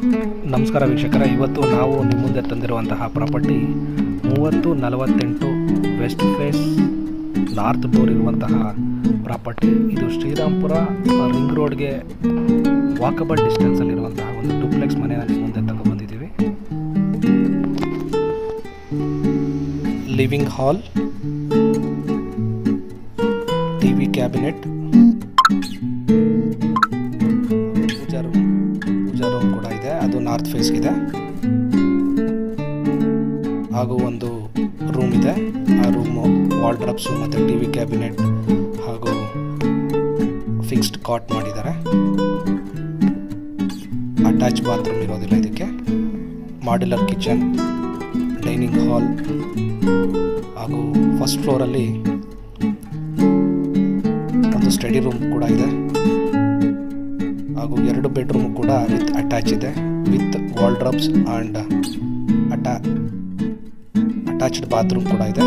ನಮಸ್ಕಾರ ವೀಕ್ಷಕರೇ, ಇವತ್ತು ನಾವು ನಿಮ್ಮ ಮುಂದೆ ತಂದಿರುವಂತಹ property 3048 west face north door ಇರುವಂತಹ ಪ್ರಾಪರ್ಟಿ. ಇದು ಶ್ರೀರಾಮ್ಪುರ ರಿಂಗ್ ರೋಡ್ಗೆ ವಾಕಬಲ್ ಡಿಸ್ಟೆನ್ಸಲ್ಲಿರುವಂತಹ ಒಂದು ಡೂಪ್ಲೆಕ್ಸ್ ಮನೆಯ ನಿಮ್ಮ ಮುಂದೆ ತಗೊಂಡ್ಬಂದಿದ್ದೀವಿ. Living hall, TV cabinet, pooja room ಕೂಡ ಇದೆ. ಅದು ನಾರ್ತ್ ಫೇಸ್ಗಿದೆ. ಹಾಗೂ ಒಂದು ರೂಮ್ ಇದೆ. ಆ ರೂಮು ವಾರ್ಡ್ರಬ್ಸು ಮತ್ತು ಟಿವಿ ಕ್ಯಾಬಿನೆಟ್ ಹಾಗೂ ಫಿಕ್ಸ್ಡ್ ಕಾಟ್ ಮಾಡಿದ್ದಾರೆ. ಅಟ್ಯಾಚ್ ಬಾತ್ರೂಮ್ ಇರೋದಿಲ್ಲ ಇದಕ್ಕೆ. ಮಾಡ್ಯುಲರ್ ಕಿಚನ್, ಡೈನಿಂಗ್ ಹಾಲ್ ಹಾಗೂ ಫಸ್ಟ್ ಫ್ಲೋರಲ್ಲಿ ಒಂದು ಸ್ಟಡಿ ರೂಮ್ ಕೂಡ ಇದೆ. ಹಾಗೂ 2 ಬೆಡ್ರೂಮ್ ಕೂಡ ವಿತ್ ಅಟ್ಯಾಚ್ ಇದೆ, ವಿತ್ ವಾರ್ಡ್ರಬ್ಸ್ ಆ್ಯಂಡ್ ಅಟ್ಯಾಚ್ಡ್ ಬಾತ್ರೂಮ್ ಕೂಡ ಇದೆ.